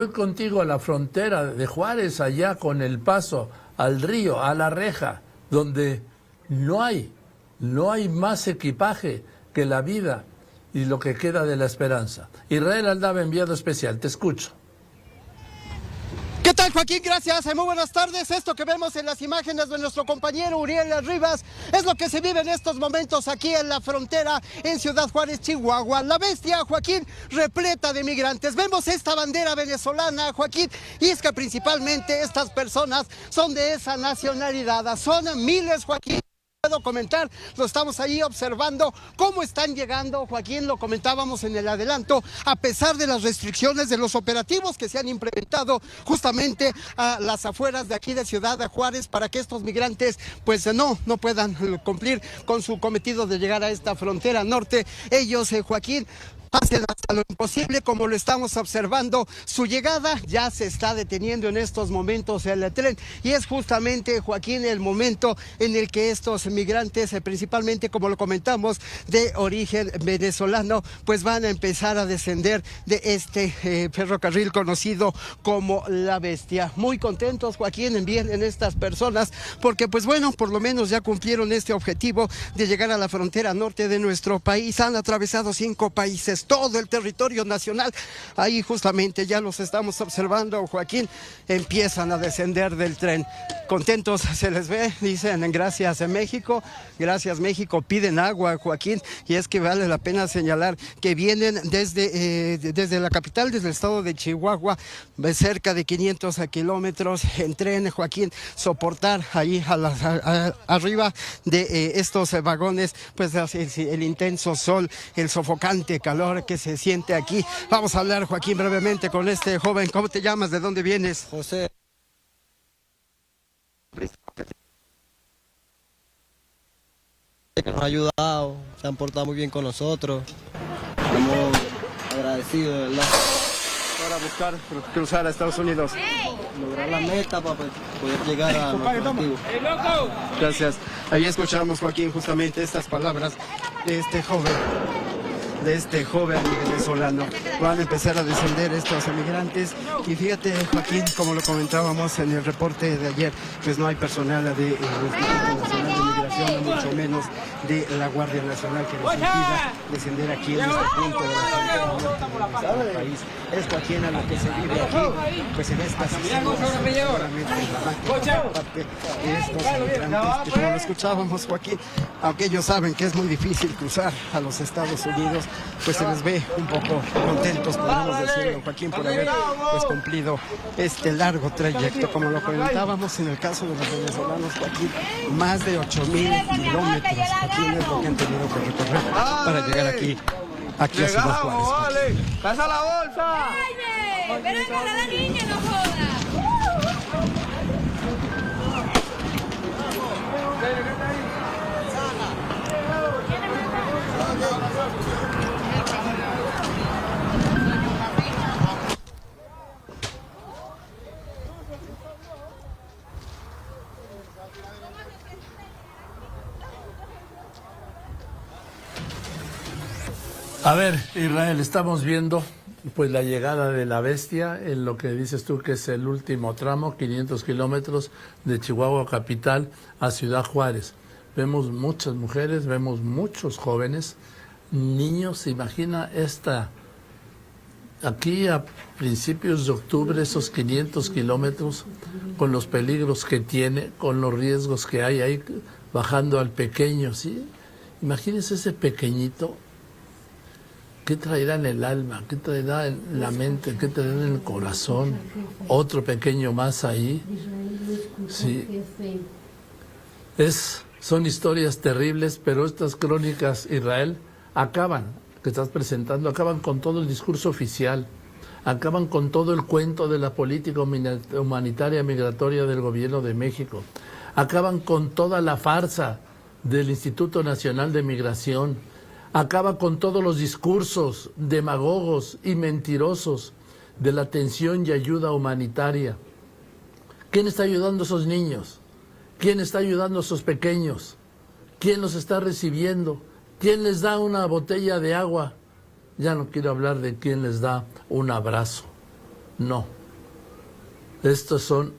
Voy contigo a la frontera de Juárez, allá con el paso al río, a la reja, donde no hay más equipaje que la vida y lo que queda de la esperanza. Israel Aldaba, enviado especial, te escucho. ¿Qué tal, Joaquín? Gracias. Muy buenas tardes. Esto que vemos en las imágenes de nuestro compañero Uriel Rivas es lo que se vive en estos momentos aquí en la frontera en Ciudad Juárez, Chihuahua. La bestia, Joaquín, repleta de migrantes. Vemos esta bandera venezolana, Joaquín, y es que principalmente estas personas son de esa nacionalidad. Son miles, Joaquín. Puedo comentar, lo estamos ahí observando cómo están llegando, Joaquín, lo comentábamos en el adelanto, a pesar de las restricciones de los operativos que se han implementado justamente a las afueras de aquí de Ciudad de Juárez para que estos migrantes pues no puedan cumplir con su cometido de llegar a esta frontera norte. Ellos, Joaquín, hacen hasta lo imposible, como lo estamos observando. Su llegada ya se está deteniendo en estos momentos el tren, y es justamente, Joaquín, el momento en el que estos migrantes, principalmente, como lo comentamos, de origen venezolano, pues van a empezar a descender de este ferrocarril conocido como La Bestia. Muy contentos, Joaquín, en estas personas, porque pues bueno, por lo menos ya cumplieron este objetivo de llegar a la frontera norte de nuestro país. Han atravesado 5 países, todo el territorio nacional. Ahí justamente ya los estamos observando, Joaquín, empiezan a descender del tren. Contentos se les ve, dicen gracias a México, gracias México, piden agua, Joaquín, y es que vale la pena señalar que vienen desde la capital, desde el estado de Chihuahua, cerca de 500 kilómetros en tren, Joaquín, soportar ahí arriba de estos vagones, pues el intenso sol, el sofocante calor que se siente aquí. Vamos a hablar, Joaquín, brevemente con este joven. ¿Cómo te llamas? ¿De dónde vienes? José. Que nos ha ayudado, se han portado muy bien con nosotros. Estamos agradecidos, de verdad. Para buscar cruzar a Estados Unidos. Lograr la meta para poder llegar a nuestro objetivo. Gracias. Ahí escuchamos, Joaquín, justamente estas palabras de este joven venezolano. Van a empezar a descender estos emigrantes, y fíjate, Joaquín, como lo comentábamos en el reporte de ayer, pues no hay personal de Instituto Nacional de Migración, mucho menos de la Guardia Nacional, que les impida descender aquí en este punto de la frontera del país. Es, Joaquín, a lo que se vive aquí, pues en estas seguramente parte de estos migrantes, que como lo escuchábamos, Joaquín, aunque ellos saben que es muy difícil cruzar a los Estados Unidos, pues se les ve un poco contentos, podemos decirlo, Joaquín, por haber pues cumplido este largo trayecto. Como lo comentábamos en el caso de los venezolanos, Joaquín, más de 8,000 kilómetros, Joaquín, es lo que han tenido que recorrer para llegar aquí a Ciudad Juárez. ¡Pasa la bolsa! ¡Ven a agarrar a la niña, no jodas! A ver, Israel, estamos viendo pues la llegada de La Bestia en lo que dices tú que es el último tramo, 500 kilómetros de Chihuahua capital a Ciudad Juárez. Vemos muchas mujeres, vemos muchos jóvenes, niños. Imagina aquí a principios de octubre, esos 500 kilómetros, con los peligros que tiene, con los riesgos que hay ahí, bajando al pequeño, ¿sí? Imagínense ese pequeñito. ¿Qué traerá en el alma? ¿Qué traerá en la mente? ¿Qué traerá en el corazón? Otro pequeño más ahí. Sí. Son historias terribles, pero estas crónicas, Israel, que estás presentando, acaban con todo el discurso oficial, acaban con todo el cuento de la política humanitaria migratoria del gobierno de México, acaban con toda la farsa del Instituto Nacional de Migración, acaba con todos los discursos demagogos y mentirosos de la atención y ayuda humanitaria. ¿Quién está ayudando a esos niños? ¿Quién está ayudando a esos pequeños? ¿Quién los está recibiendo? ¿Quién les da una botella de agua? Ya no quiero hablar de quién les da un abrazo. No. Estas son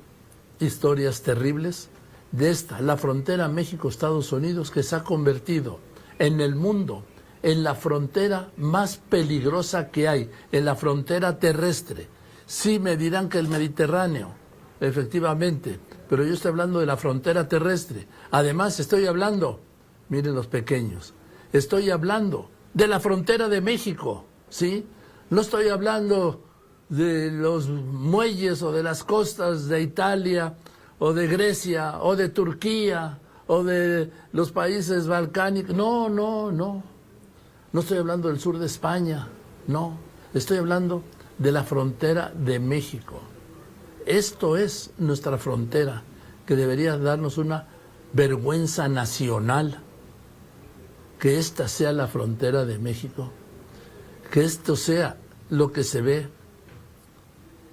historias terribles de la frontera México-Estados Unidos, que se ha convertido en el mundo en la frontera más peligrosa que hay, en la frontera terrestre. Sí me dirán que el Mediterráneo, efectivamente, pero yo estoy hablando de la frontera terrestre. Además estoy hablando, miren los pequeños, estoy hablando de la frontera de México, ¿sí? No estoy hablando de los muelles o de las costas de Italia o de Grecia o de Turquía o de los países balcánicos. No, no, no. No estoy hablando del sur de España, no. Estoy hablando de la frontera de México. Esto es nuestra frontera, que debería darnos una vergüenza nacional, que esta sea la frontera de México, que esto sea lo que se ve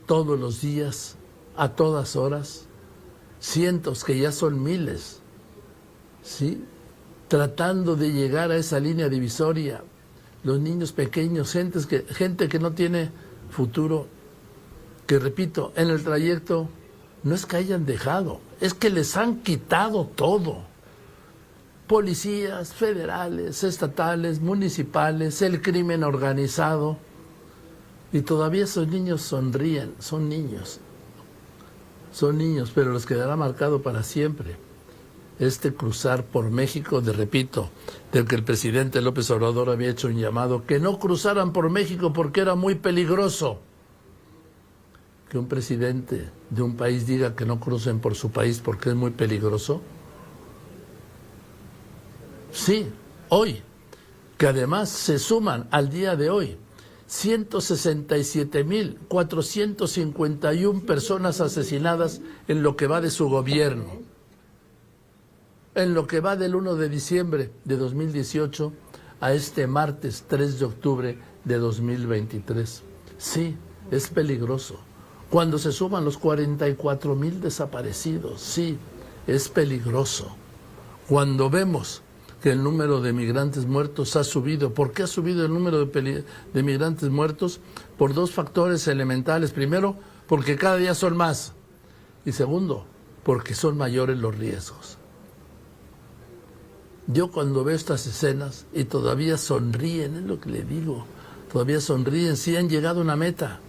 todos los días, a todas horas, cientos, que ya son miles, ¿sí? Tratando de llegar a esa línea divisoria, los niños pequeños, gente que no tiene futuro, que repito, en el trayecto no es que hayan dejado, es que les han quitado todo. Policías federales, estatales, municipales, el crimen organizado, y todavía esos niños sonríen, son niños, pero les quedará marcado para siempre este cruzar por México, repito, del que el presidente López Obrador había hecho un llamado, que no cruzaran por México porque era muy peligroso. Que un presidente de un país diga que no crucen por su país porque es muy peligroso. Sí, hoy, que además se suman al día de hoy 167,451 personas asesinadas en lo que va de su gobierno. En lo que va del 1 de diciembre de 2018 a este martes 3 de octubre de 2023. Sí, es peligroso. Cuando se suman los 44,000 desaparecidos, sí, es peligroso. Cuando vemos que el número de migrantes muertos ha subido. ¿Por qué ha subido el número de migrantes muertos? Por dos factores elementales. Primero, porque cada día son más. Y segundo, porque son mayores los riesgos. Yo cuando veo estas escenas y todavía sonríen, es lo que le digo, todavía sonríen, sí han llegado a una meta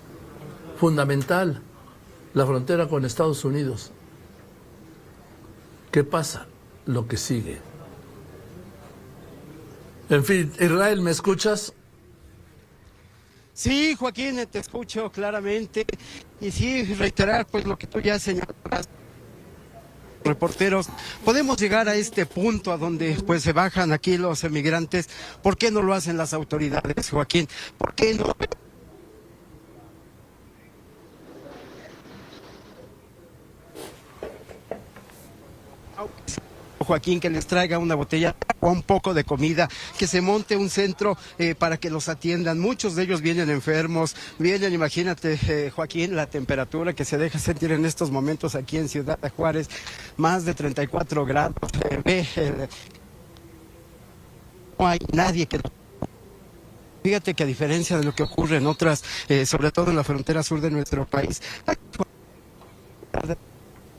fundamental, la frontera con Estados Unidos. ¿Qué pasa? Lo que sigue. En fin, Israel, ¿me escuchas? Sí, Joaquín, te escucho claramente. Y sí, reiterar pues lo que tú ya señalabas. Reporteros, podemos llegar a este punto a donde pues se bajan aquí los emigrantes. ¿Por qué no lo hacen las autoridades, Joaquín? ¿Por qué no? Joaquín, que les traiga una botella o un poco de comida, que se monte un centro para que los atiendan. Muchos de ellos vienen enfermos, imagínate, Joaquín, la temperatura que se deja sentir en estos momentos aquí en Ciudad Juárez, más de 34 grados. No hay nadie que... Fíjate que a diferencia de lo que ocurre en otras, sobre todo en la frontera sur de nuestro país,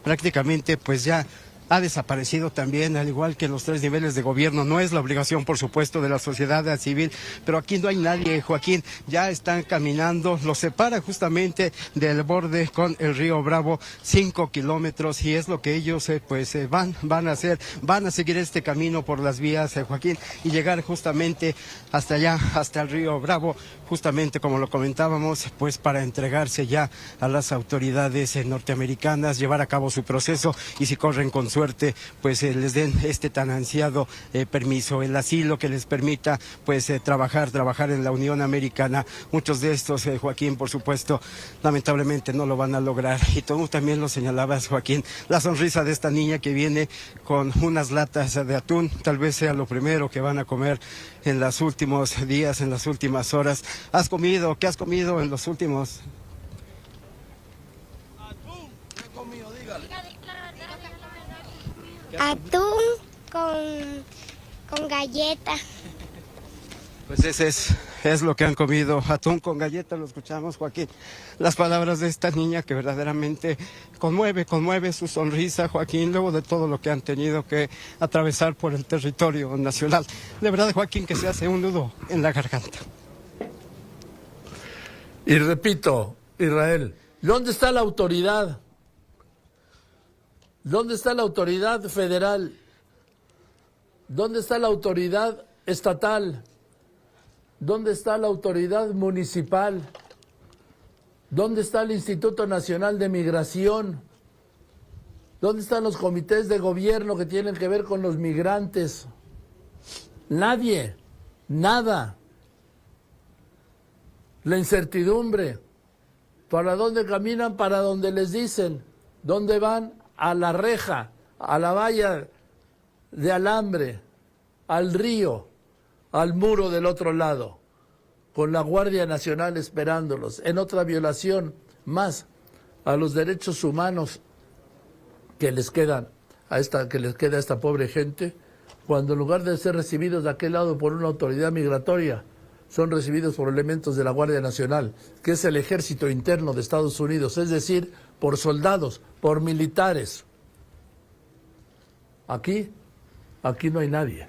prácticamente pues ya ha desaparecido también, al igual que los 3 niveles de gobierno. No es la obligación, por supuesto, de la sociedad civil, pero aquí no hay nadie, Joaquín. Ya están caminando, los separa justamente del borde con el río Bravo 5 kilómetros, y es lo que ellos van a hacer. Van a seguir este camino por las vías, Joaquín, y llegar justamente hasta allá, hasta el río Bravo, justamente como lo comentábamos, pues para entregarse ya a las autoridades norteamericanas, llevar a cabo su proceso, y si corren con suerte, pues les den este tan ansiado permiso, el asilo que les permita pues trabajar en la Unión Americana. Muchos de estos, Joaquín, por supuesto, lamentablemente no lo van a lograr. Y tú también lo señalabas, Joaquín, la sonrisa de esta niña que viene con unas latas de atún, tal vez sea lo primero que van a comer en los últimos días, en las últimas horas. ¿Has comido? ¿Qué has comido en los últimos? Atún con galleta. Pues ese es es lo que han comido, atún con galleta, lo escuchamos, Joaquín. Las palabras de esta niña que verdaderamente conmueve su sonrisa, Joaquín, luego de todo lo que han tenido que atravesar por el territorio nacional. De verdad, Joaquín, que se hace un nudo en la garganta. Y repito, Israel, ¿dónde está la autoridad? ¿Dónde está la autoridad federal? ¿Dónde está la autoridad estatal? ¿Dónde está la autoridad municipal? ¿Dónde está el Instituto Nacional de Migración? ¿Dónde están los comités de gobierno que tienen que ver con los migrantes? Nadie, nada. La incertidumbre. ¿Para dónde caminan? Para donde les dicen. ¿Dónde van? A la reja, a la valla de alambre, al río, al muro del otro lado, con la Guardia Nacional esperándolos, en otra violación más a los derechos humanos que les queda a esta pobre gente, cuando en lugar de ser recibidos de aquel lado por una autoridad migratoria, son recibidos por elementos de la Guardia Nacional, que es el ejército interno de Estados Unidos, es decir, por soldados, por militares. Aquí no hay nadie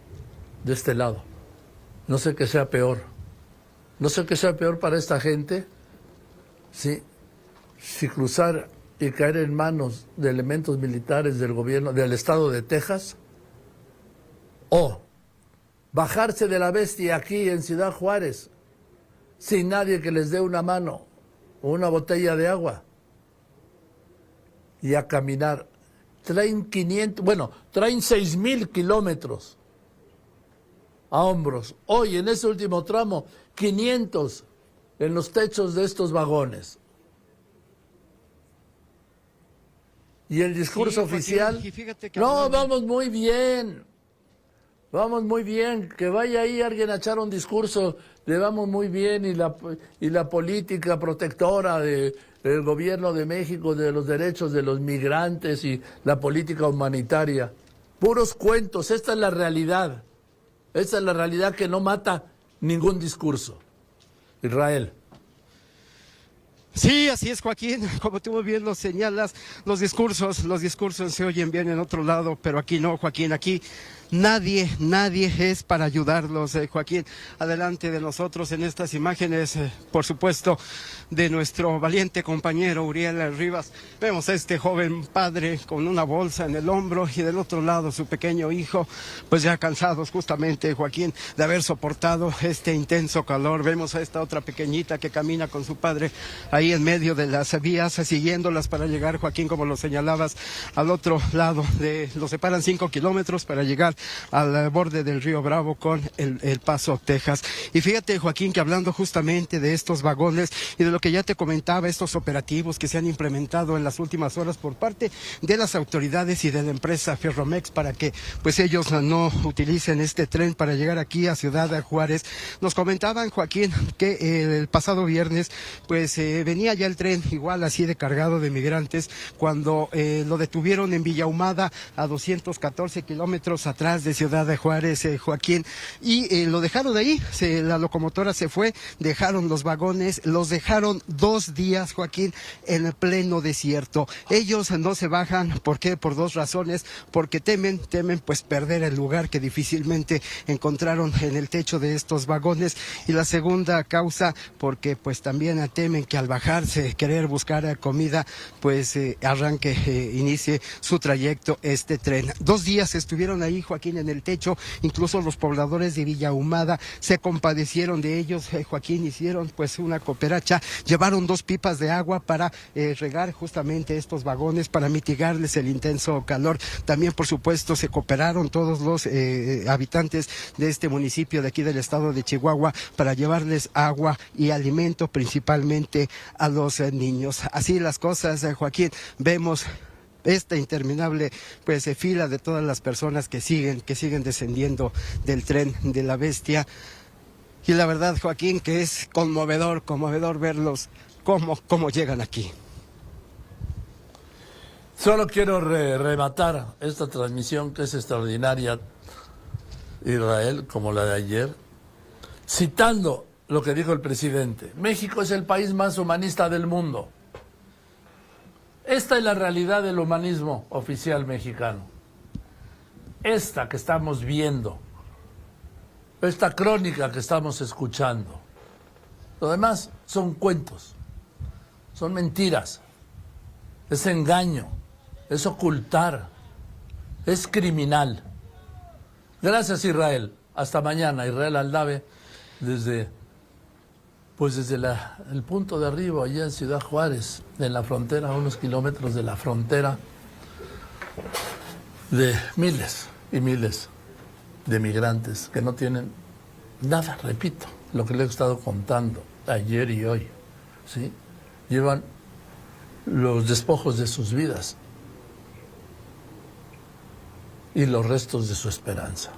de este lado. No sé qué sea peor. No sé qué sea peor para esta gente si cruzar y caer en manos de elementos militares del gobierno, del estado de Texas, o bajarse de la bestia aquí en Ciudad Juárez, sin nadie que les dé una mano o una botella de agua, y a caminar. Traen 6,000 kilómetros a hombros. Hoy, en ese último tramo, 500 en los techos de estos vagones. Y el discurso oficial, no, vamos muy bien, que vaya ahí alguien a echar un discurso de vamos muy bien y la política protectora del gobierno de México, de los derechos de los migrantes y la política humanitaria. Puros cuentos, esta es la realidad que no mata ningún discurso. Israel. Sí, así es, Joaquín, como tú bien lo señalas, los discursos se oyen bien en otro lado, pero aquí no, Joaquín, aquí nadie es para ayudarlos, Joaquín. Adelante de nosotros en estas imágenes, por supuesto, de nuestro valiente compañero Uriel Rivas. Vemos a este joven padre con una bolsa en el hombro y del otro lado su pequeño hijo, pues ya cansados justamente, Joaquín, de haber soportado este intenso calor. Vemos a esta otra pequeñita que camina con su padre ahí en medio de las vías, siguiéndolas para llegar, Joaquín, como lo señalabas, al otro lado. Los separan 5 kilómetros para llegar al borde del río Bravo con el Paso, Texas. Y fíjate, Joaquín, que hablando justamente de estos vagones y de lo que ya te comentaba, estos operativos que se han implementado en las últimas horas por parte de las autoridades y de la empresa Ferromex para que pues ellos no utilicen este tren para llegar aquí a Ciudad Juárez. Nos comentaban, Joaquín, que el pasado viernes pues venía ya el tren igual así de cargado de migrantes cuando lo detuvieron en Villa Ahumada a 214 kilómetros atrás de Ciudad de Juárez, Joaquín, y lo dejaron ahí, la locomotora se fue, dejaron los vagones, los dejaron 2 días, Joaquín, en pleno desierto. Ellos no se bajan, ¿por qué? Por 2 razones, porque temen pues perder el lugar que difícilmente encontraron en el techo de estos vagones, y la segunda causa, porque pues también temen que al bajarse, querer buscar comida, pues inicie su trayecto este tren. 2 días estuvieron ahí, Joaquín, en el techo, incluso los pobladores de Villa Ahumada se compadecieron de ellos, Joaquín, hicieron pues una cooperacha, llevaron 2 pipas de agua para regar justamente estos vagones, para mitigarles el intenso calor. También, por supuesto, se cooperaron todos los habitantes de este municipio de aquí del estado de Chihuahua para llevarles agua y alimento, principalmente a los niños. Así las cosas, Joaquín, vemos esta interminable pues fila de todas las personas que siguen descendiendo del tren de la bestia. Y la verdad, Joaquín, que es conmovedor verlos cómo llegan aquí. Solo quiero rematar esta transmisión que es extraordinaria, Israel, como la de ayer, citando lo que dijo el presidente. México es el país más humanista del mundo. Esta es la realidad del humanismo oficial mexicano. Esta que estamos viendo, esta crónica que estamos escuchando. Lo demás son cuentos, son mentiras, es engaño, es ocultar, es criminal. Gracias, Israel. Hasta mañana. Israel Aldave, desde el punto de arriba, allá en Ciudad Juárez, en la frontera, a unos kilómetros de la frontera, de miles y miles de migrantes que no tienen nada, repito, lo que les he estado contando ayer y hoy, ¿sí? Llevan los despojos de sus vidas y los restos de su esperanza.